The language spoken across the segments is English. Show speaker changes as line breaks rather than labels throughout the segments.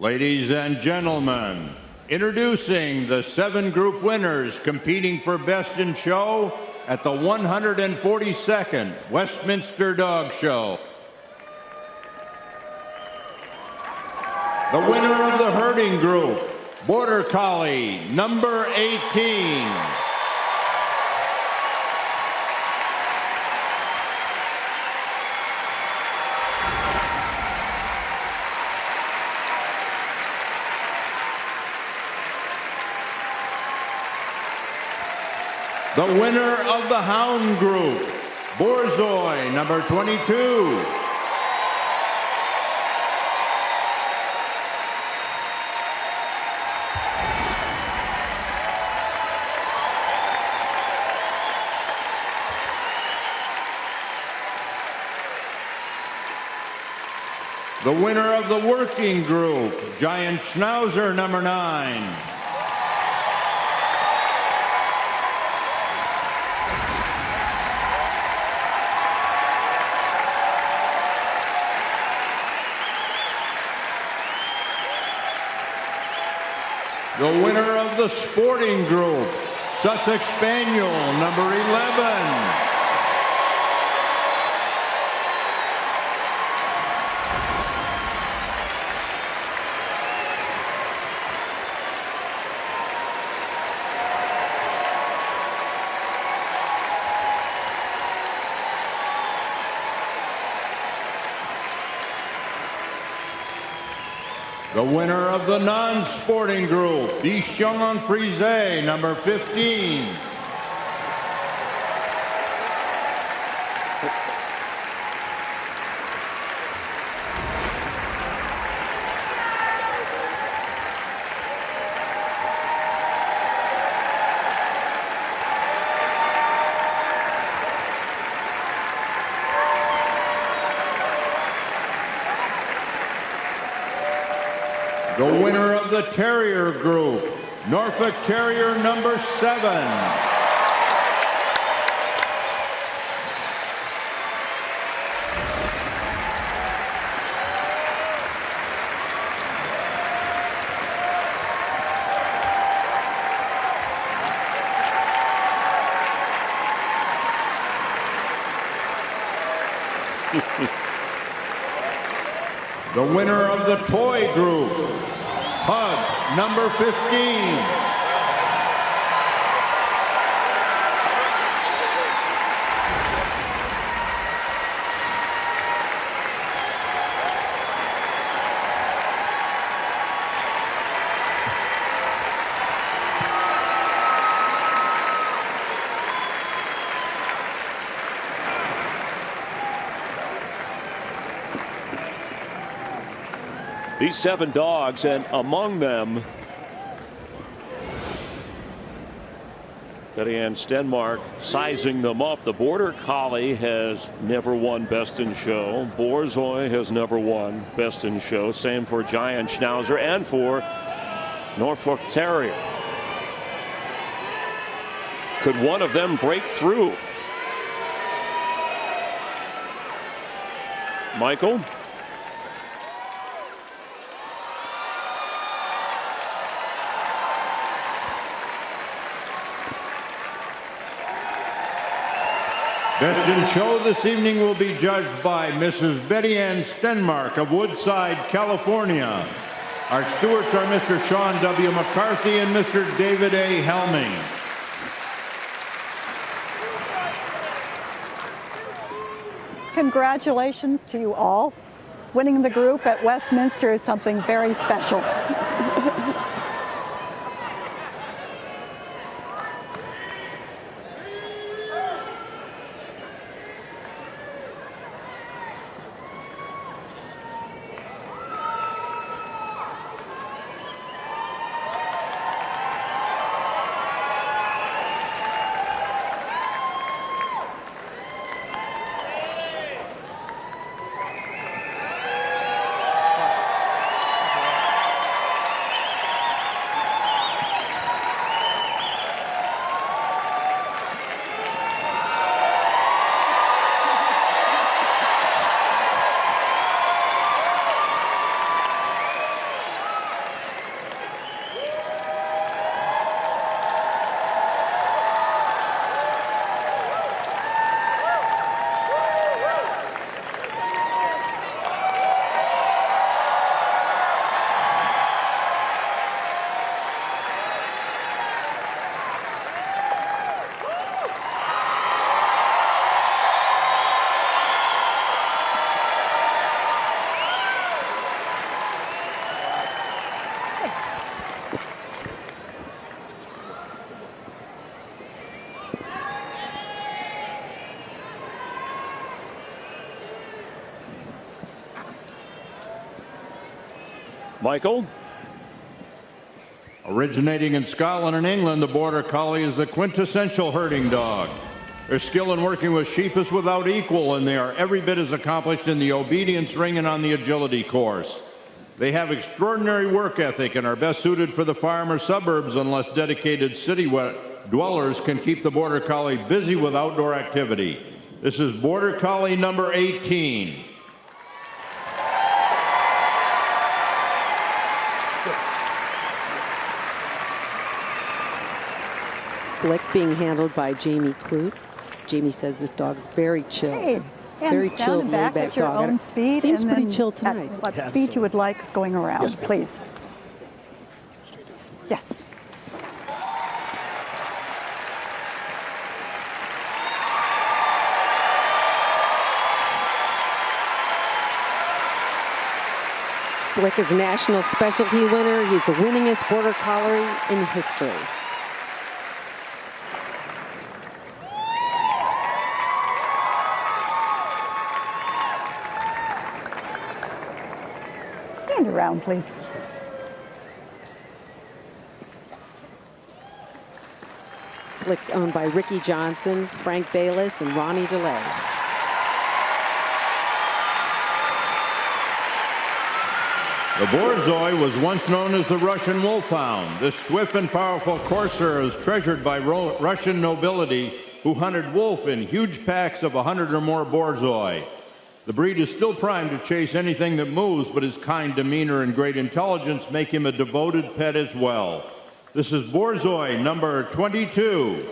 Ladies and gentlemen, introducing the 7 group winners competing for Best in Show at the 142nd Westminster Dog Show. The winner of the herding group, Border Collie, number 18. The winner of the Hound Group, Borzoi, number 22. The winner of the Working Group, Giant Schnauzer, number 9. The winner of the Sporting Group, Sussex Spaniel, number 11. The winner of the non-sporting group, Bichon Frise, number 15. The winner of the Terrier Group, Norfolk Terrier number 7. The winner of the Toy Group, Pug, number 15.
These 7 dogs, and among them, Betty Ann Stenmark sizing them up. The Border Collie has never won Best in Show. Borzoi has never won Best in Show. Same for Giant Schnauzer and for Norfolk Terrier. Could one of them break through? Michael?
Best in Show this evening will be judged by Mrs. Betty Ann Stenmark of Woodside, California. Our stewards are Mr. Sean W. McCarthy and Mr. David A. Helming.
Congratulations to you all. Winning the group at Westminster is something very special.
Michael?
Originating in Scotland and England, the Border Collie is the quintessential herding dog. Their skill in working with sheep is without equal, and they are every bit as accomplished in the obedience ring and on the agility course. They have extraordinary work ethic and are best suited for the farm or suburbs unless dedicated city dwellers can keep the Border Collie busy with outdoor activity. This is Border Collie number 18.
Slick being handled by Jamie Clute. Jamie says this dog's very chill.
Hey,
very
and
chill,
down and back
laid-back
at your
dog.
own speed.
Seems
and
pretty
then
chill tonight.
At what speed you would like going around,
Yes, ma'am.
please. Yes.
Slick is national specialty winner. He's the winningest Border Collie in history.
Stand around, please.
Slick's owned by Ricky Johnson, Frank Bayless, and Ronnie DeLay.
The Borzoi was once known as the Russian Wolfhound. This swift and powerful courser is treasured by Russian nobility who hunted wolf in huge packs of 100 or more Borzoi. The breed is still primed to chase anything that moves, but his kind demeanor and great intelligence make him a devoted pet as well. This is Borzoi number 22.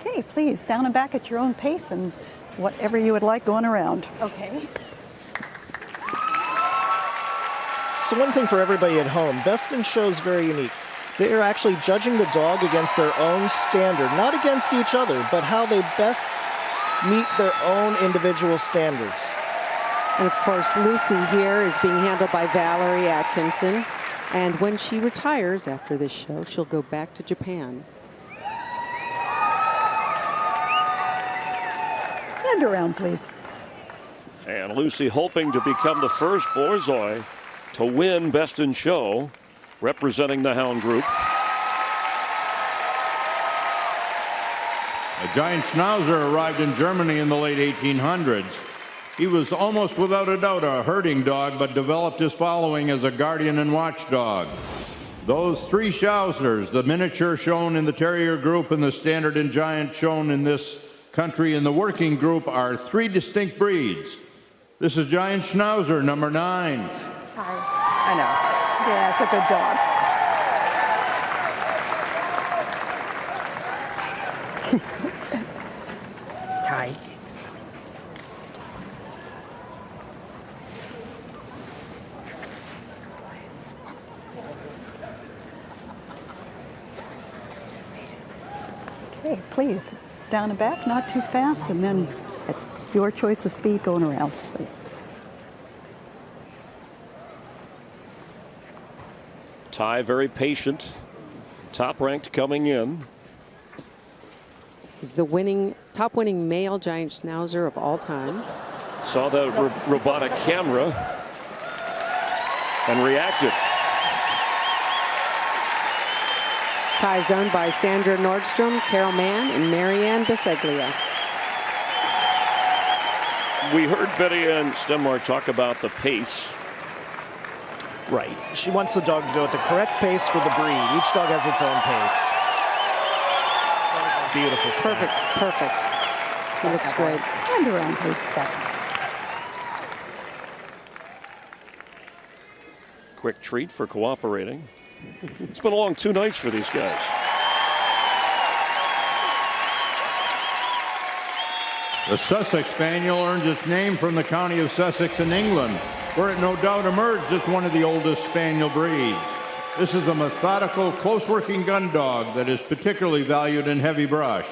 Okay, please, down and back at your own pace and whatever you would like going around. Okay.
So one thing for everybody at home, Best in Show is very unique. They are actually judging the dog against their own standard, not against each other, but how they best meet their own individual standards.
And of course, Lucy here is being handled by Valerie Atkinson. And when she retires after this show, she'll go back to Japan.
Hand around, please.
And Lucy hoping to become the first Borzoi to win Best in Show, representing the Hound Group.
A giant Schnauzer arrived in Germany in the late 1800s. He was almost without a doubt a herding dog, but developed his following as a guardian and watchdog. Those three Schnauzers, the miniature shown in the Terrier group and the standard and giant shown in this country in the working group, are three distinct breeds. This is Giant Schnauzer number 9.
Sorry. I know. Yeah, it's a good dog. So excited.
Ty.
Okay, please, down and back, not too fast, and then at your choice of speed going around, please.
Ty very patient, top ranked coming in.
He's the top winning male giant Schnauzer of all time.
Saw the robotic camera and reacted.
Ty's owned by Sandra Nordstrom, Carol Mann, and Marianne Biseglia.
We heard Betty Ann Stenmark talk about the pace.
Right. She wants the dog to go at the correct pace for the breed. Each dog has its own pace. Beautiful stuff.
Perfect. He looks great.
Hand around, please.
Quick treat for cooperating. It's been a long 2 nights for these guys.
The Sussex Spaniel earns its name from the county of Sussex in England, where it no doubt emerged as one of the oldest Spaniel breeds. This is a methodical, close-working gun dog that is particularly valued in heavy brush.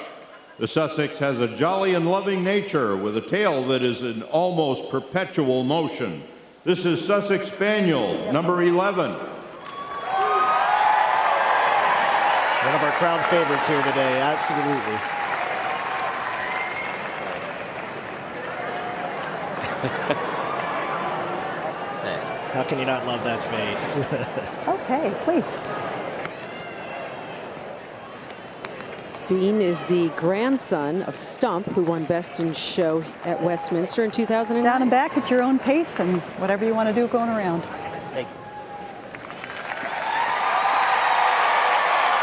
The Sussex has a jolly and loving nature with a tail that is in almost perpetual motion. This is Sussex Spaniel, number 11.
One of our crowd favorites here today, absolutely. How can you not love that face?
Okay, please.
Bean is the grandson of Stump, who won Best in Show at Westminster in 2009.
Down and back at your own pace and whatever you want to do going around.
Hey.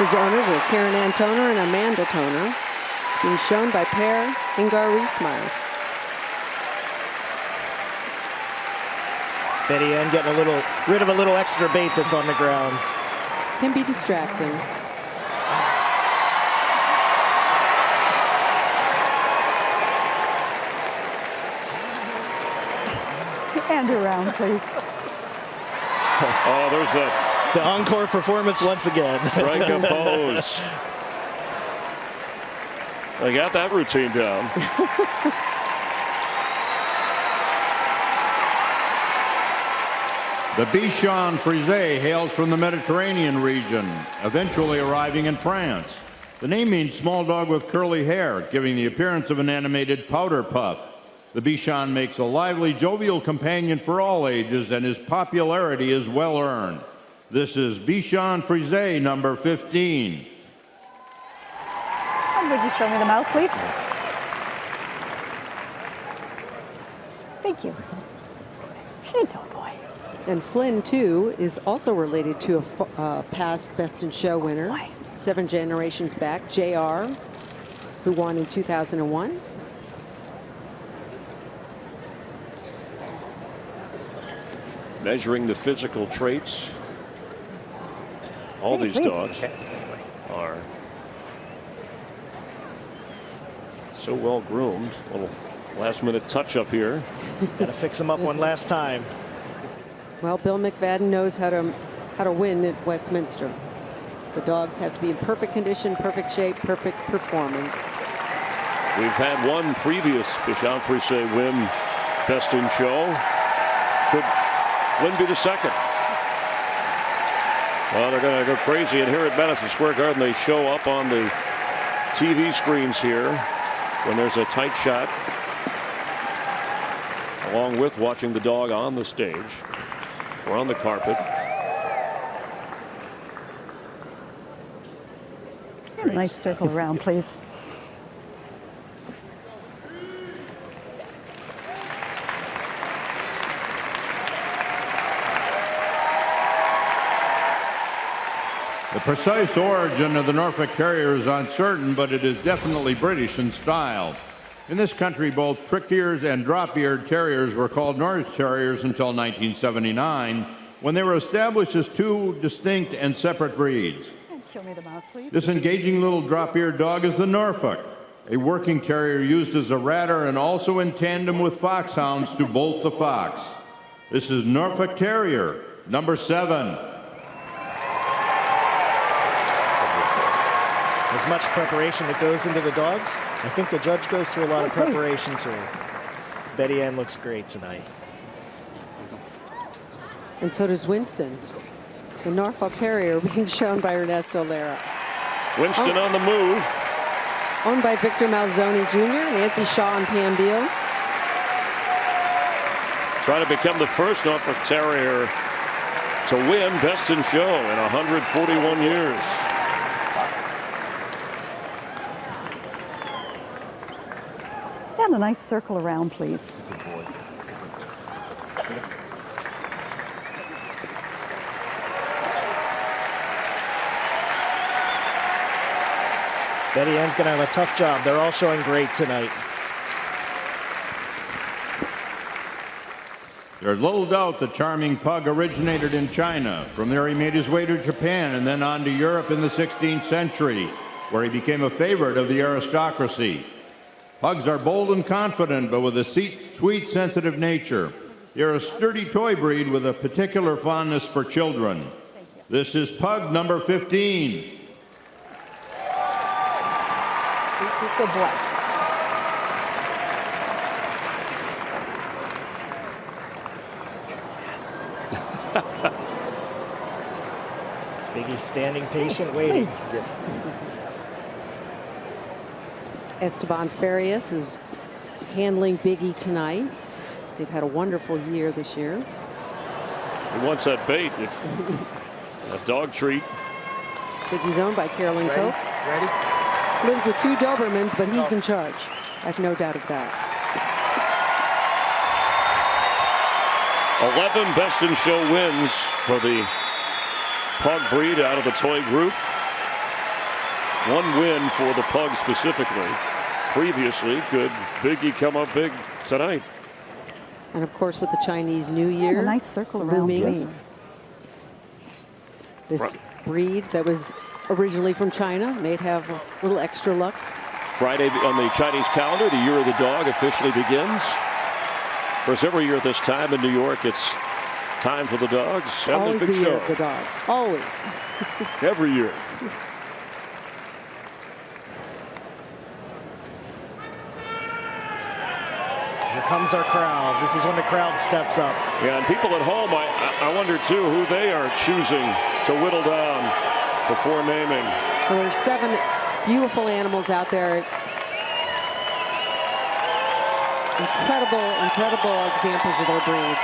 His owners are Karen Ann Toner and Amanda Toner. It's being shown by Per Ingar Riesmeyer.
Betty Ann getting rid of a little extra bait that's on the ground.
Can be distracting.
And around, please.
Oh, there's
The encore performance once again.
strike a pose. They got that routine down.
The Bichon Frise hails from the Mediterranean region, eventually arriving in France. The name means small dog with curly hair, giving the appearance of an animated powder puff. The Bichon makes a lively, jovial companion for all ages, and his popularity is well earned. This is Bichon Frise, number 15.
And would you show me the mouth, please? Thank you. She's a boy.
And Flynn, too, is also related to a past Best in Show winner,
Why?
7 generations back, JR, who won in 2001.
Measuring the physical traits. All
Hey,
these
please.
dogs are so well groomed. A little last minute touch up here.
Got to fix him up one last time.
Well, Bill McFadden knows how to win at Westminster. The dogs have to be in perfect condition, perfect shape, perfect performance.
We've had one previous Bichon Frise win Best in Show. Could Flynn be the second? Well, they're going to go crazy, and here at Madison Square Garden, they show up on the TV screens here when there's a tight shot, along with watching the dog on the stage or on the carpet.
A nice circle around, please.
The precise origin of the Norfolk Terrier is uncertain, but it is definitely British in style. In this country, both prick-eared and drop-eared terriers were called Norwich Terriers until 1979, when they were established as two distinct and separate breeds.
And show me the mouth, please.
This engaging little drop-eared dog is the Norfolk, a working terrier used as a ratter and also in tandem with foxhounds to bolt the fox. This is Norfolk Terrier, number 7.
As much preparation that goes into the dogs, I think the judge goes through a lot of preparation too. Betty Ann looks great tonight.
And so does Winston. The Norfolk Terrier being shown by Ernesto Lara.
Winston on the move.
Owned by Victor Malzoni Jr., Nancy Shaw, and Pam Beal.
Trying to become the first Norfolk Terrier to win Best in Show in 141 years.
And a nice circle around, please.
Betty Ann's going to have a tough job. They're all showing great tonight.
There's little doubt the charming pug originated in China. From there, he made his way to Japan and then on to Europe in the 16th century, where he became a favorite of the aristocracy. Pugs are bold and confident, but with a sweet, sensitive nature. They're a sturdy toy breed with a particular fondness for children. This is pug number 15.
Good boy.
Biggie's standing patient, waiting.
Please.
Esteban Farias is handling Biggie tonight. They've had a wonderful year this year.
He wants that bait. It's a dog treat.
Biggie's owned by Carolyn
Ready?
Cope.
Ready?
Lives with 2 Dobermans, but he's in charge. I have no doubt of that.
11 Best in Show wins for the pug breed out of the toy group. 1 win for the pug specifically. Previously, could Biggie come up big tonight?
And of course, with the Chinese New Year,
A nice circle around,
looming,
please.
this breed that was originally from China may have a little extra luck.
Friday on the Chinese calendar, the Year of the Dog officially begins. Of course, every year at this time in New York, it's time for the dogs.
It's
and
always
the
the
big
year
show.
of the dogs. Always.
Every year.
Here comes our crowd. This is when the crowd steps up.
Yeah, and people at home, I wonder too who they are choosing to whittle down before naming.
Well, there's 7 beautiful animals out there. Incredible examples of their breeds.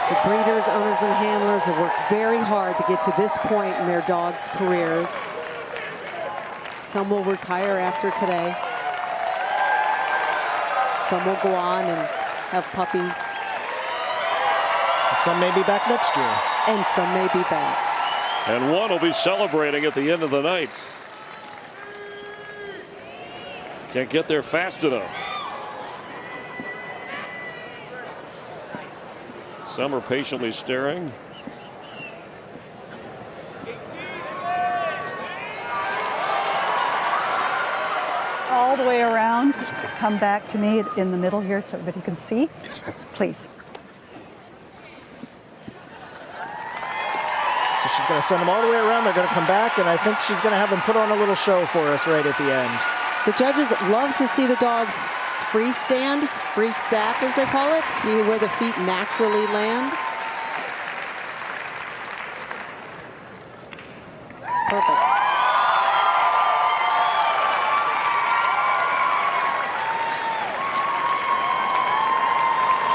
The breeders, owners, and handlers have worked very hard to get to this point in their dogs' careers. Some will retire after today. Some will go on and have puppies.
And some may be back next year.
And some may be back.
And one will be celebrating at the end of the night. Can't get there fast enough. Some are patiently staring.
All the way around. Come back to me in the middle here so everybody can see. Please.
So she's going to send them all the way around. They're going to come back, and I think she's going to have them put on a little show for us right at the end.
The judges love to see the dogs freestand, free stack as they call it, see where the feet naturally land. Perfect.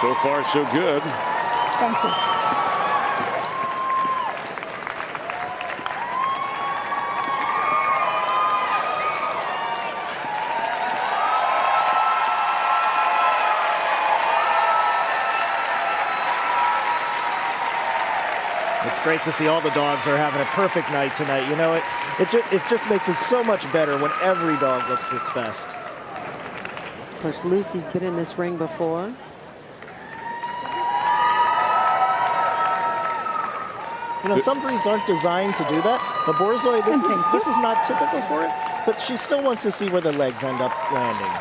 So far, so good.
Thank you.
It's great to see all the dogs are having a perfect night tonight. You know, it just makes it so much better when every dog looks its best.
Of course, Lucy's been in this ring before.
You know, some breeds aren't designed to do that, but Borzoi, this is not typical for it, but she still wants to see where the legs end up landing.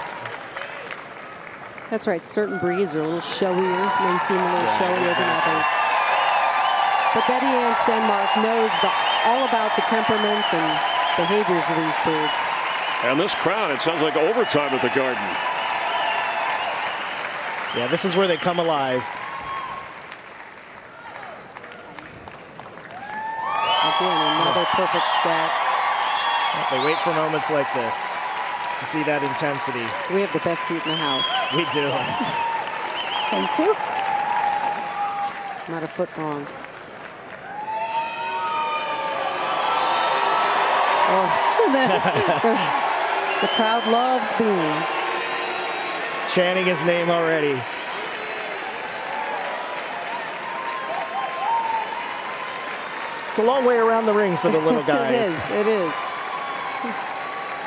That's right, certain breeds are a little showier, may seem a little showier than others. But Betty Ann Stenmark knows all about the temperaments and behaviors of these breeds.
And this crowd, it sounds like overtime at the Garden.
Yeah, this is where they come alive.
Again, another perfect stack.
They wait for moments like this to see that intensity.
We have the best seat in the house.
We do.
Thank you.
Not a foot wrong. Oh, the crowd loves Boone.
Chanting his name already. It's a long way around the ring for the little guys.
It is.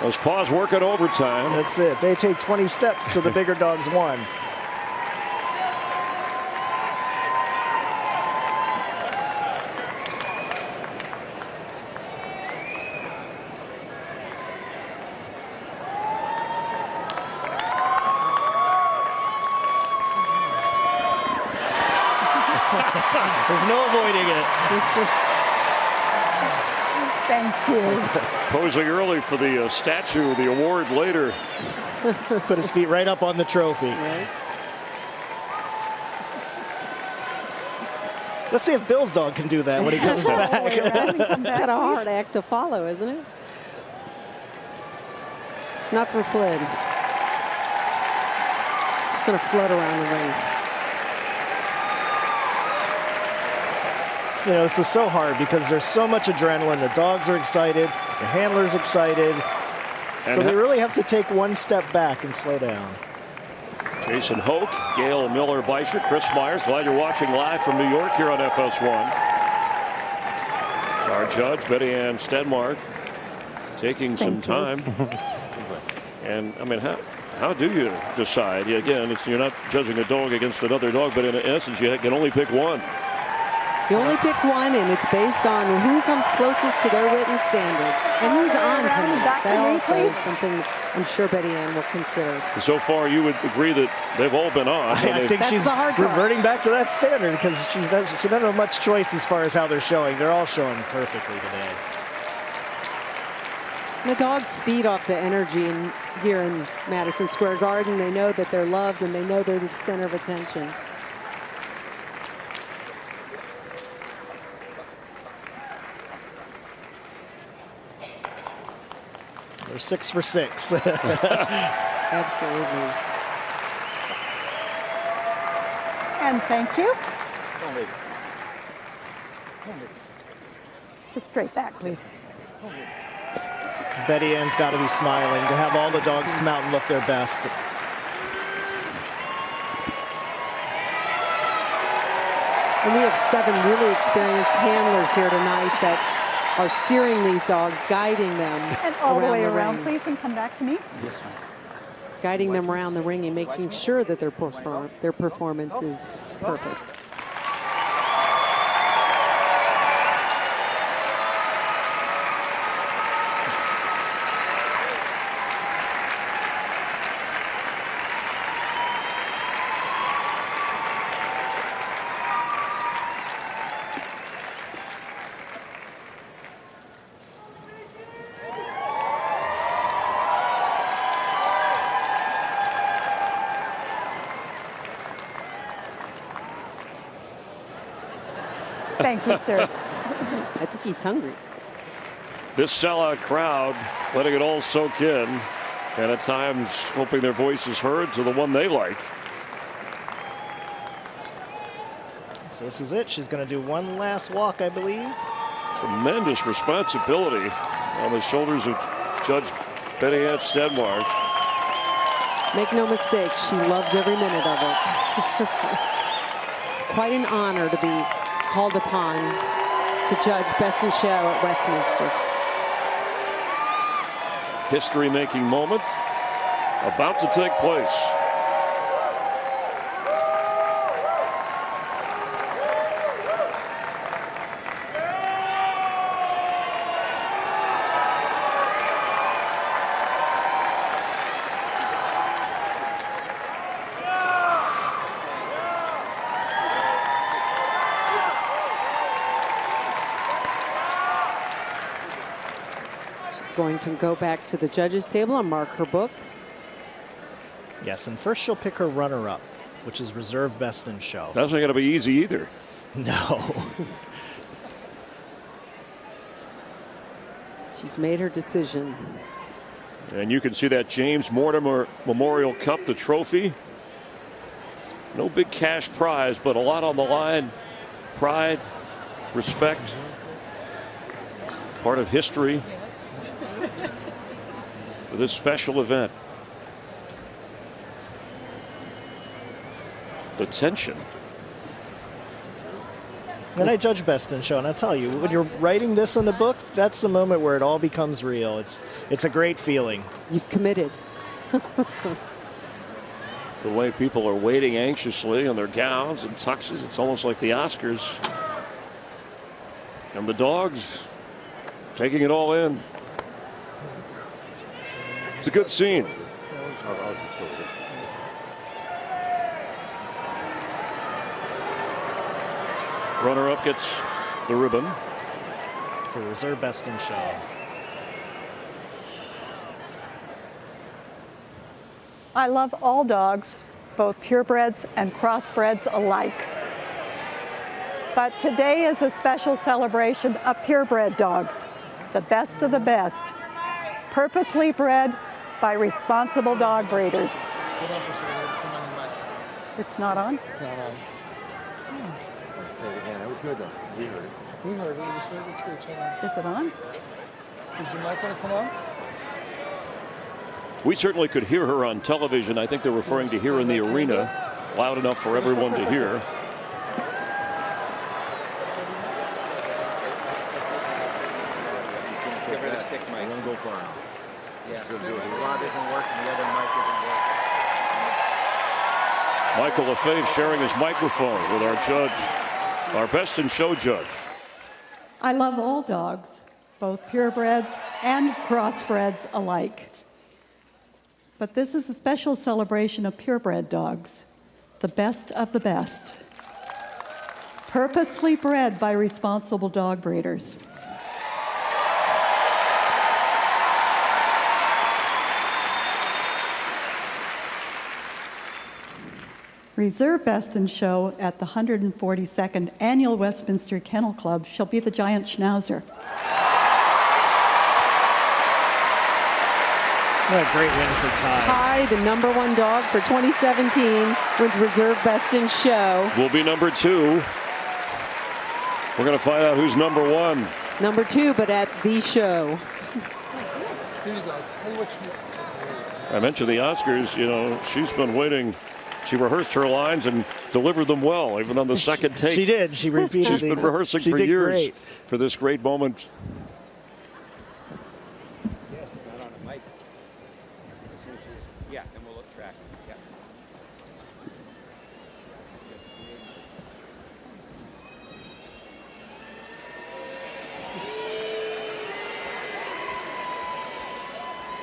Those paws working overtime.
That's it. They take 20 steps to the bigger dog's 1. There's no avoiding it.
Thank you.
Posing early for the statue, the award later.
Put his feet right up on the trophy.
Right.
Let's see if Bill's dog can do that when he comes back.
It's got a hard act to follow, isn't it? Not for Flynn. It's going to float around the ring.
You know, this is so hard because there's so much adrenaline. The dogs are excited, the handler's excited. So they really have to take one step back and slow down.
Jason Hoke, Gail Miller-Beischer, Chris Myers. Glad you're watching live from New York here on FS1. Our judge, Betty Ann Stenmark, taking some time. And, I mean, how do you decide? Again, you're not judging a dog against another dog, but in essence, you can only pick one.
You only pick one, and it's based on who comes closest to their written standard and who's on tonight. That also is something I'm sure Betty Ann will consider.
So far, you would agree that they've all been on.
I think she's reverting back to that standard because she doesn't have much choice as far as how they're showing. They're all showing perfectly today.
The dogs feed off the energy here in Madison Square Garden. They know that they're loved, and they know they're the center of attention.
They're 6 for 6.
Absolutely.
And thank you. Just straight back, please.
Betty Ann's got to be smiling to have all the dogs come out and look their best.
And we have 7 really experienced handlers here tonight that are steering these dogs, guiding them
And all the way around,
ring.
please, and come back to me.
Yes, ma'am.
Guiding them around the ring and making sure that their performance is perfect.
Thank you, sir.
I think he's hungry.
This sellout crowd letting it all soak in, and at times hoping their voice is heard to the one they like.
So this is it. She's going to do one last walk, I believe.
Tremendous responsibility on the shoulders of Judge Betty Ann Stenmark.
Make no mistake, she loves every minute of it. It's quite an honor to be called upon to judge Best in Show at Westminster.
History-making moment about to take place.
Going to go back to the judges table and mark her book.
Yes, and first she'll pick her runner-up, which is reserve Best in Show.
That's not going to be easy either.
No.
She's made her decision.
And you can see that James Mortimer Memorial Cup, the trophy. No big cash prize, but a lot on the line. Pride, respect, part of history for this special event. The tension.
And I judge Best in Show, and I tell you, when you're writing this in the book, that's the moment where it all becomes real. It's a great feeling.
You've committed.
The way people are waiting anxiously in their gowns and tuxes, it's almost like the Oscars. And the dogs taking it all in. It's a good scene. Runner-up gets the ribbon.
for reserve Best in Show.
I love all dogs, both purebreds and crossbreds alike. But today is a special celebration of purebred dogs, the best of the best, purposely bred by responsible dog breeders.
Hold on for a second. Come on your mic.
It's not on?
It's not on.
Say it again. That was good, though. We heard it.
We heard it. We just heard the church. Hold on.
Is it on?
Is your mic going to come on?
We certainly could hear her on television. I think they're referring to here in the arena, loud enough for everyone to hear.
Give her the stick mic. Don't go far now. Yeah, the rod isn't working. The other mic isn't working.
Michael LaFave sharing his microphone with our judge, our Best in Show judge.
I love all dogs, both purebreds and crossbreds alike. But this is a special celebration of purebred dogs, the best of the best, purposely bred by responsible dog breeders. Reserve Best in Show at the 142nd Annual Westminster Kennel Club shall be the Giant Schnauzer.
What a great win for Ty.
Ty, the #1 dog for 2017, wins Reserve Best in Show.
Will be number 2. We're going to find out who's number 1.
Number 2, but at the show.
Here you go. Tell you what you
I mentioned the Oscars. You know, she's been waiting. She rehearsed her lines and delivered them well, even on the second take.
She did. She repeatedly.
She's been rehearsing
she
for
did
years
great.
for this great moment.
Yes, not on the mic. Yeah, and we'll look track. Yeah.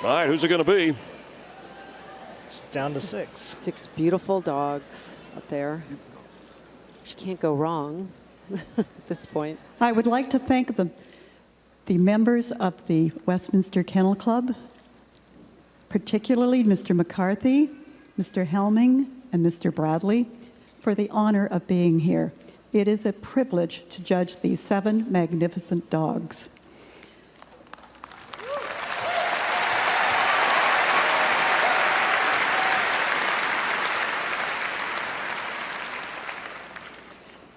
All right, who's it going to be?
She's down to 6.
6 beautiful dogs up there. She can't go wrong at this point.
I would like to thank the members of the Westminster Kennel Club, particularly Mr. McCarthy, Mr. Helming, and Mr. Bradley, for the honor of being here. It is a privilege to judge these 7 magnificent dogs.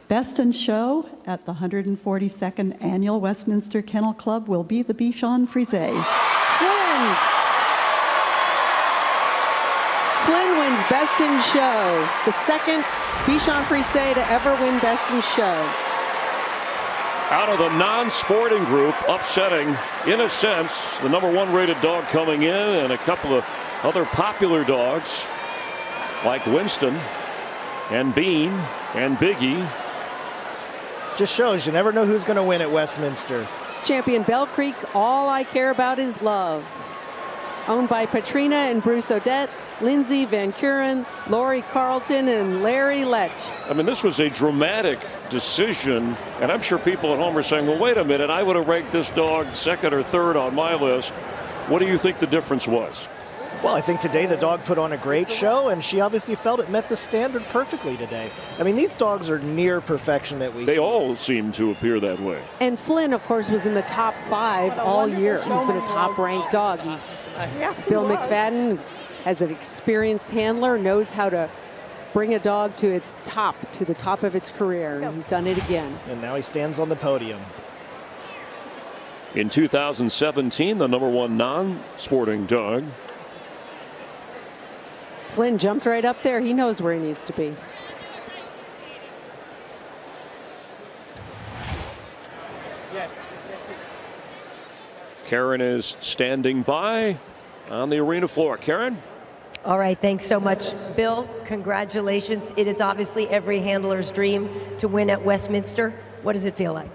Best in Show at the 142nd Annual Westminster Kennel Club will be the Bichon Frise.
Flynn wins Best in Show, the second Bichon Frise to ever win Best in Show.
Out of the non-sporting group, upsetting, in a sense, the #1 rated dog coming in and a couple of other popular dogs like Winston and Bean and Biggie.
Just shows you never know who's going to win at Westminster.
It's champion Bell Creek's All I Care About Is Love. Owned by Patrina and Bruce Odette, Lindsay Van Kuren, Lori Carlton, and Larry Lech.
I mean, this was a dramatic decision, and I'm sure people at home are saying, well, wait a minute, I would have ranked this dog 2nd or 3rd on my list. What do you think the difference was?
Well, I think today the dog put on a great show, and she obviously felt it met the standard perfectly today. I mean, these dogs are near perfection that we see.
They all seem to appear that way.
And Flynn, of course, was in the top 5 all year. He's been a top-ranked dog. Bill McFadden, as an experienced handler, knows how to bring a dog to its top, to the top of its career, and he's done it again.
And now he stands on the podium.
In 2017, the #1 non-sporting dog.
Flynn jumped right up there. He knows where he needs to be.
Karen is standing by on the arena floor. Karen?
All right, thanks so much, Bill. Congratulations. It is obviously every handler's dream to win at Westminster. What does it feel like?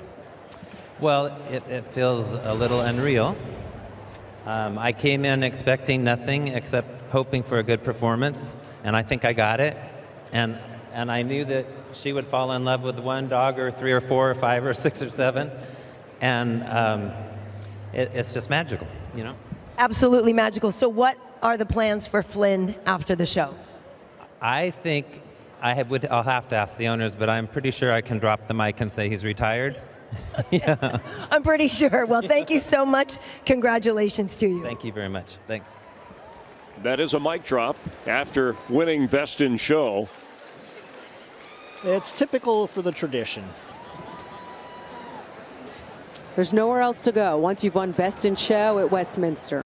Well, it feels a little unreal. I came in expecting nothing except hoping for a good performance, and I think I got it. And I knew that she would fall in love with 1 dog or 3 or 4 or 5 or 6 or 7. and it's just magical, you know?
Absolutely magical. So what are the plans for Flynn after the show?
I think I'll have to ask the owners, but I'm pretty sure I can drop the mic and say he's retired. Yeah.
I'm pretty sure. Well, thank you so much. Congratulations to you.
Thank you very much. Thanks.
That is a mic drop after winning Best in Show.
It's typical for the tradition.
There's nowhere else to go once you've won Best in Show at Westminster.